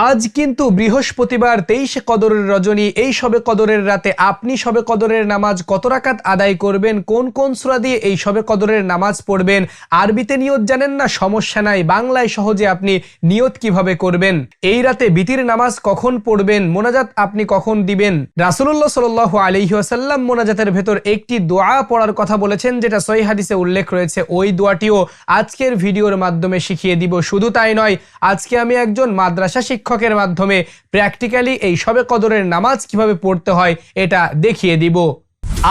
আজ কিন্তু বৃহস্পতিবার 23 কদরের রজনী। এই শবে কদরের রাতে আপনি শবে কদরের নামাজ কত রাকাত আদায় করবেন, কোন কোন সূরা দিয়ে এই শবে কদরের নামাজ পড়বেন, আরবিতে নিয়ত জানেন না, সমস্যা নাই, বাংলায় সহজে আপনি নিয়ত কিভাবে করবেন, এই রাতে বিতির নামাজ কখন পড়বেন, মোনাজাত আপনি কখন দিবেন। রাসূলুল্লাহ সাল্লাল্লাহু আলাইহি ওয়াসাল্লাম মোনাজাতের ভেতর একটি দোয়া পড়ার কথা বলেছেন, যেটা সহিহ হাদিসে উল্লেখ রয়েছে। ওই দোয়াটিও আজকের ভিডিওর মাধ্যমে শিখিয়ে দিব। শুধু তাই নয়, আজকে আমি একজন মাদ্রাসা শিক্ষকের মাধ্যমে প্র্যাকটিক্যালি এই শবে কদরের নামাজ কিভাবে পড়তে হয় এটা দেখিয়ে দিব।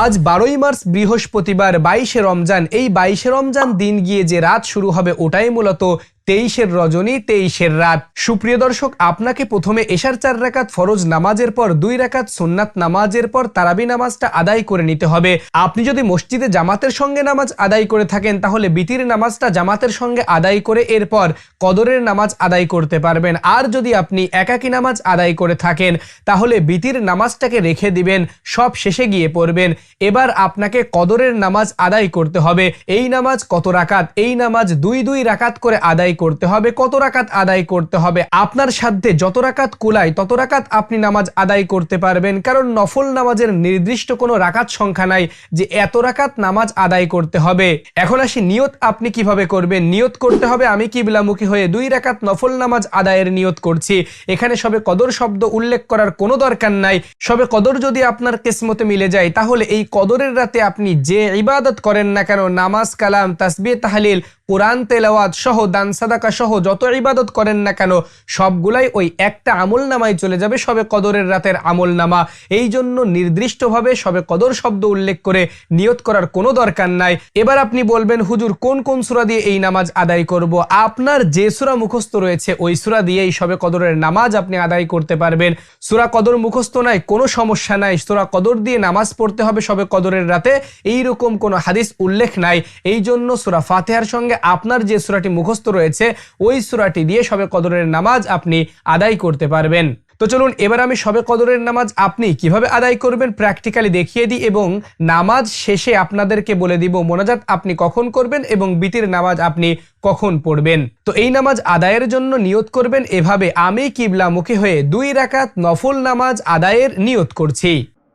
আজ 12ই মার্চ বৃহস্পতিবার, 22শে রমজান। এই 22শে রমজান দিন গিয়ে যে রাত শুরু হবে ওটাই মূলত 23-এর রজনী, 23-এর রাত। সুপ্রিয় দর্শক, আপনাকে প্রথমে এশার 4 রাকাত ফরজ নামাজের পর 2 রাকাত সুন্নাত নামাজের পর তারাবি নামাজটা আদায় করে নিতে হবে। আপনি যদি মসজিদে জামাতের সঙ্গে নামাজ আদায় করে থাকেন তাহলে বিতির নামাজটা জামাতের সঙ্গে আদায় করে এরপর কদরের নামাজ আদায় করতে পারবেন। আর যদি আপনি একাকী নামাজ আদায় করে থাকেন তাহলে বিতির নামাজটাকে রেখে দিবেন, সব শেষে গিয়ে পড়বেন। এবার আপনাকে কদরের নামাজ আদায় করতে হবে। এই নামাজ কত রাকাত? এই নামাজ 2 রাকাত করে আদায় করতে হবে। কত রাকাত আদায় করতে হবে? আপনার সাধ্যে যত রাকাত কুলায় তত রাকাত আপনি নামাজ আদায় করতে পারবেন, কারণ নফল নামাজের নির্দিষ্ট কোনো রাকাত সংখ্যা নাই যে এত রাকাত নামাজ আদায় করতে হবে। এখন আসি নিয়ত আপনি কিভাবে করবেন। নিয়ত করতে হবে, আমি কিবলামুখী হয়ে 2 রাকাত নফল নামাজ আদায়ের নিয়ত করছি। এখানে শবে কদর শব্দ উল্লেখ করার কোনো দরকার নাই। শবে কদর যদি আপনার কিসমতে মিলে যায় তাহলে এই কদরের রাতে আপনি যে ইবাদত করেন না কেন, নামাজ, কালাম, তাসবিহ, তাহলিল, কোরআন তেলাওয়াত সহ, দান সাদাকা সহ যত ইবাদত করেন না কেন সবগুলাই ওই একটা আমল নামায় চলে যাবে, শবে কদরের রাতের আমল নামা। এই জন্য নির্দিষ্টভাবে শবে কদর শব্দ উল্লেখ করে নিয়ত করার কোনো দরকার নাই। এবার আপনি বলবেন, হুজুর কোন কোন সূরা দিয়ে এই নামাজ আদায় করব? আপনার যে সূরা মুখস্থ রয়েছে ওই সূরা দিয়ে এই শবে কদরের নামাজ আপনি আদায় করতে পারবেন। সূরা কদর মুখস্থ নাই, কোনো সমস্যা নাই। সূরা কদর দিয়ে নামাজ পড়তে হবে শবে কদরের রাতে, এইরকম কোনো হাদিস উল্লেখ নাই। এই জন্য সূরা ফাতিহার সঙ্গে আপনার যে সূরাটি মুখস্থ রয়েছে ওই সূরাটি দিয়ে শবে কদরের নামাজ আপনি আদায় করতে পারবেন। তো চলুন এবার আমি শবে কদরের নামাজ আপনি কিভাবে আদায় করবেন প্র্যাকটিক্যালি দেখিয়ে দিই, এবং নামাজ শেষে আপনাদেরকে বলে দিব মোনাজাত আপনি কখন করবেন এবং বিতির নামাজ আপনি কখন পড়বেন। তো এই নামাজ আদায়ের জন্য নিয়ত করবেন এভাবে, আমি কিবলামুখী হয়ে 2 রাকাত নফল নামাজ আদায়ের নিয়ত করছি।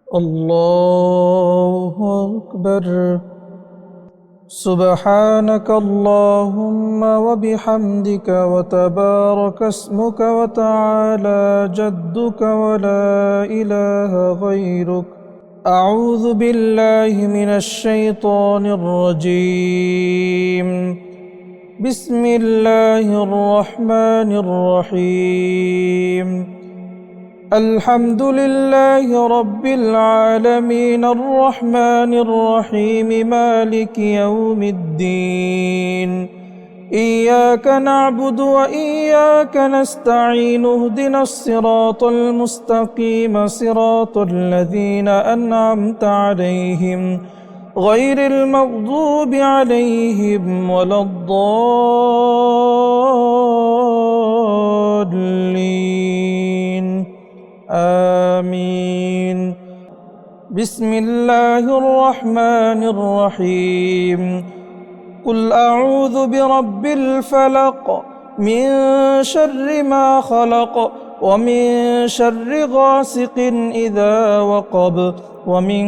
আল্লাহু আকবার। سبحانك اللهم وبحمدك وتبارك اسمك وتعالى جدك ولا إله غيرك. أعوذ بالله من الشيطان الرجيم. بسم الله الرحمن الرحيم. الحمد لله رب العالمين الرحمن الرحيم مالك يوم الدين. إياك نعبد وإياك نستعين. اهدنا الصراط المستقيم صراط الذين أنعمت عليهم غير المغضوب عليهم ولا الضالين. آمين. بسم الله الرحمن الرحيم. قل أعوذ برب الفلق من شر ما خلق ومن شر غاسق إذا وقب ومن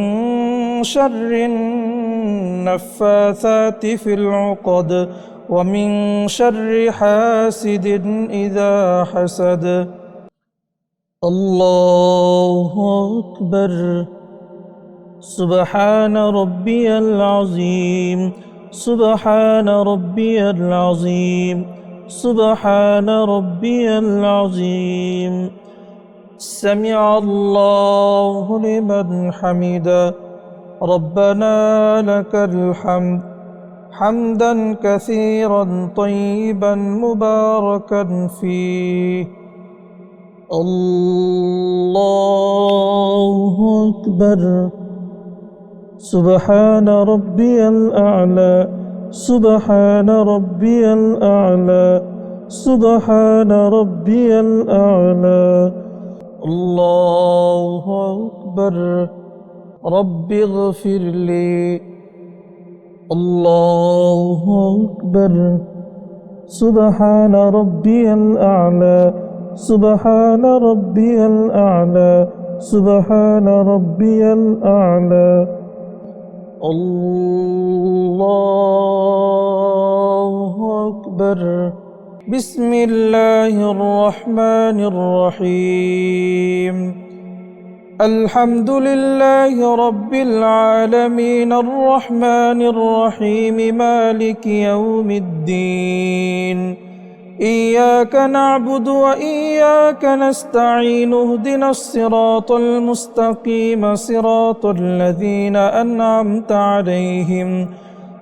شر النفاثات في العقد ومن شر حاسد إذا حسد. الله أكبر. سبحان ربي العظيم. سبحان ربي العظيم. سبحان ربي العظيم. سمع الله لمن حمده. ربنا لك الحمد حمدا كثيرا طيبا مباركا فيه. الله أكبر. سبحان ربي الأعلى. سبحان ربي الأعلى. سبحان ربي الأعلى. الله أكبر. رب اغفر لي. الله أكبر. سبحان ربي الأعلى. سبحان ربي الأعلى سبحان ربي الأعلى الله أكبر بسم الله الرحمن الرحيم الحمد لله رب العالمين الرحمن الرحيم مالك يوم الدين إياك نعبد وإياك نستعين اهدنا الصراط المستقيم صراط الذين أنعمت عليهم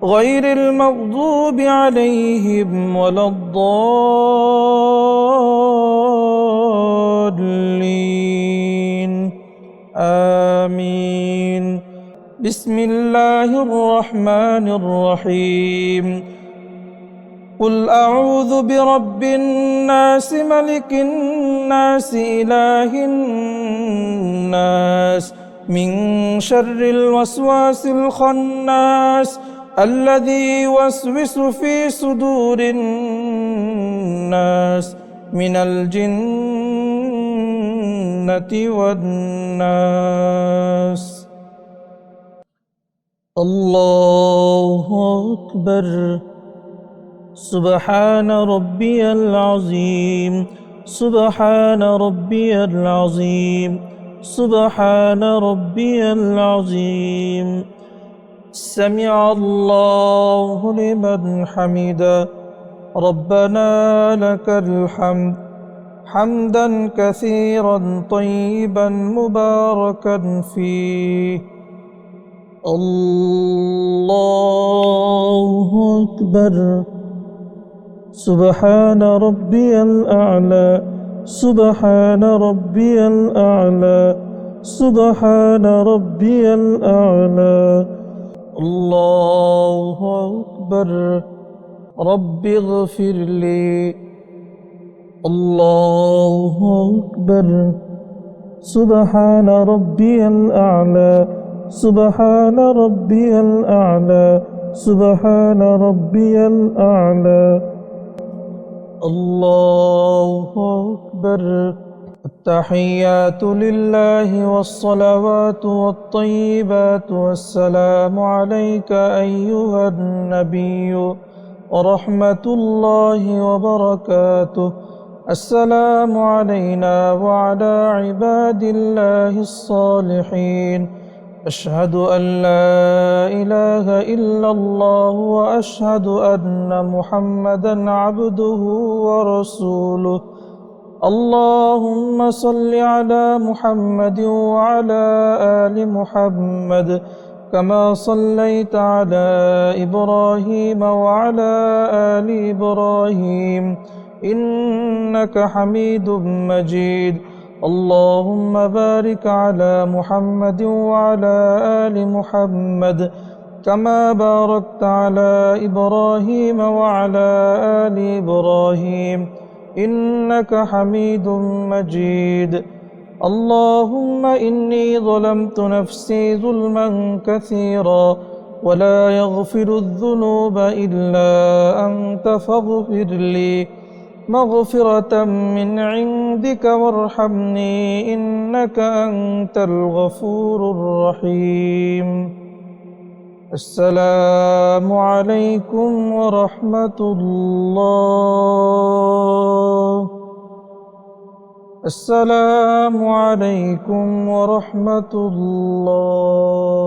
غير المغضوب عليهم ولا الضالين آمين بسم الله الرحمن الرحيم قل أعوذ برب الناس ملك الناس إله الناس من شر الوسواس الخناس الذي يوسوس في صدور الناس من الجنة والناس الله أكبر سبحان ربي العظيم سبحان ربي العظيم سبحان ربي العظيم سمع الله لمن حمده ربنا لك الحمد حمدا كثيرا طيبا مباركا فيه الله أكبر سبحان ربي الأعلى سبحان ربي الأعلى سبحان ربي الأعلى الله أكبر رب اغفر لي الله أكبر سبحان ربي الأعلى سبحان ربي الأعلى سبحان ربي الأعلى الله أكبر التحيات لله والصلوات والطيبات والسلام عليك أيها النبي ورحمة الله وبركاته السلام علينا وعلى عباد الله الصالحين أشهد أن لا إله إلا الله وأشهد أن محمدا عبده ورسوله اللهم صل على محمد وعلى آل محمد كما صليت على إبراهيم وعلى آل إبراهيم إنك حميد مجيد اللهم بارك على محمد وعلى آل محمد كما باركت على إبراهيم وعلى آل إبراهيم إنك حميد مجيد اللهم إني ظلمت نفسي ظلما كثيرا ولا يغفر الذنوب إلا أنت فاغفر لي مغفرة من عندك وارحمني إنك أنت الغفور الرحيم السلام عليكم ورحمة الله السلام عليكم ورحمة الله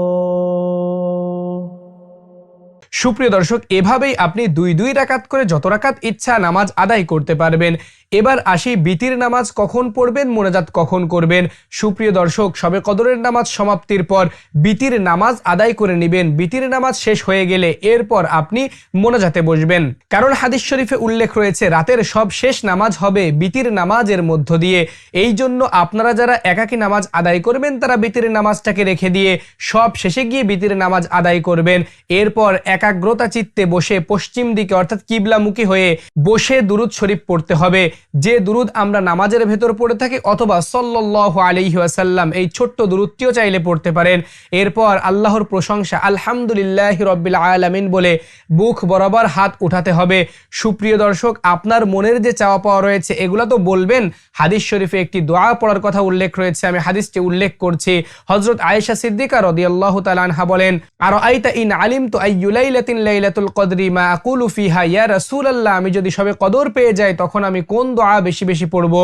সুপ্রিয় দর্শক, এভাবেই আপনি দুই রাকাত করে যত রাকাত ইচ্ছা নামাজ আদায় করতে পারবেন। এবার আসি বিতির নামাজ কখন পড়বেন, মোনাজাত কখন করবেন। সুপ্রিয় দর্শক, শবে কদরের নামাজ সমাপ্তির পর বিতির নামাজ আদায় করে নেবেন। বিতির নামাজ শেষ হয়ে গেলে এরপর আপনি মোনাজাতে বসবেন, কারণ হাদিস শরীফে উল্লেখ রয়েছে রাতের সব শেষ নামাজ হবে বিতির নামাজের মধ্য দিয়ে। এই জন্য আপনারা যারা একাকী নামাজ আদায় করবেন তারা বিতির নামাজটাকে রেখে দিয়ে সব শেষে গিয়ে বিতির নামাজ আদায় করবেন। এরপর একাকী একাগ্রতা চিত্তে বসে পশ্চিম দিকে অর্থাৎ কিবলামুখী হয়ে বসে দুরুদ শরীফ পড়তে হবে, যে দুরুদ আমরা নামাজের ভেতর পড়ে থাকি, অথবা সাল্লাল্লাহু আলাইহি ওয়াসাল্লাম এই ছোট্ট দুরুদটিও চাইলে পড়তে পারেন। এরপর আল্লাহর প্রশংসা আলহামদুলিল্লাহি রাব্বিল আলামিন বলে বুক বরাবর হাত উঠাতে হবে। সুপ্রিয় দর্শক, আপনার মনের যে চাওয়া পাওয়া রয়েছে এগুলো তো বলবেন। হাদিস শরীফে একটি দোয়া পড়ার কথা উল্লেখ রয়েছে, আমি হাদিসটি উল্লেখ করছি। হযরত আয়েশা সিদ্দিকা রাদিয়াল্লাহু তাআলা আনহা বলেন, আরাআইতা ইন আলিমতু আইয়ু লাইলাতিন লাইলাতুল কদরি মা আকুলু ফিহা ইয়া রাসূলুল্লাহ, আমি যদি সবে কদর পেয়ে যাই তখন আমি কোন দোয়া বেশি বেশি পড়ব?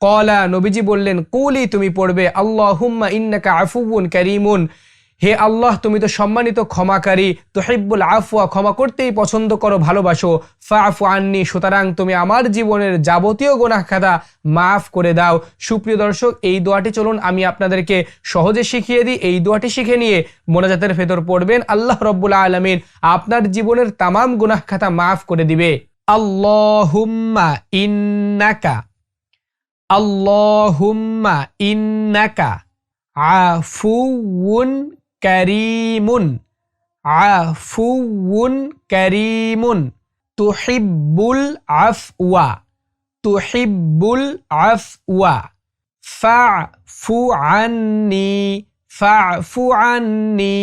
ক্বালা, নবীজি বললেন, কুলি, তুমি পড়বে আল্লাহুম্মা ইন্নাকা আফুউন কারীমুন, হে আল্লাহ তুমি তো সম্মানিত ক্ষমাকারী, তুহিব্বুল আফওয়া, ক্ষমা করতেই পছন্দ করো, ভালোবাসো, ফাআফু আন্নি, সুতরাং তুমি আমার জীবনের যাবতীয় গুনাহ খাতা মাফ করে দাও। সুপ্রিয় দর্শক, এই দোয়াটি চলুন আমি আপনাদেরকে সহজে শিখিয়ে দিই। এই দোয়াটি শিখে নিয়ে মোনাজাতের ভেতর পড়বেন, আল্লাহ রাব্বুল আলামিন আপনার জীবনের তামাম গুনাহ খাতা মাফ করে দিবে। আল্লাহুম্মা ইন্নাকা, আল্লাহুম্মা ইন্নাকা আফুউন কারীমুন, আফুউন কারীমুন, তুহিব্বুল আফওয়া, তুহিব্বুল আফওয়া, ফা'ফু আন্নি, ফা'ফু আন্নি।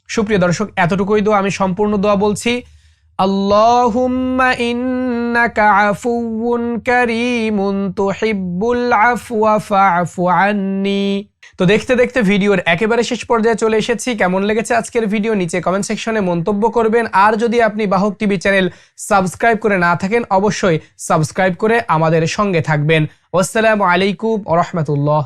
সুপ্রিয় দর্শক, এতটুকুই দোয়া, আমি সম্পূর্ণ দোয়া বলছি। আল্লাহুম্মা ইন্নাকা আফুউন কারীমুন তুহিব্বুল আফওয়া ফা'ফু আন্নি। তো দেখতে দেখতে ভিডিওর একেবারে শেষ পর্যায়ে চলে এসেছি। কেমন লেগেছে আজকের ভিডিও নিচে কমেন্ট সেকশনে মন্তব্য করবেন। আর যদি আপনি বাহক টিভি চ্যানেল সাবস্ক্রাইব করে না থাকেন, অবশ্যই সাবস্ক্রাইব করে আমাদের সঙ্গে থাকবেন। আসসালামু আলাইকুম ওয়া রাহমাতুল্লাহ।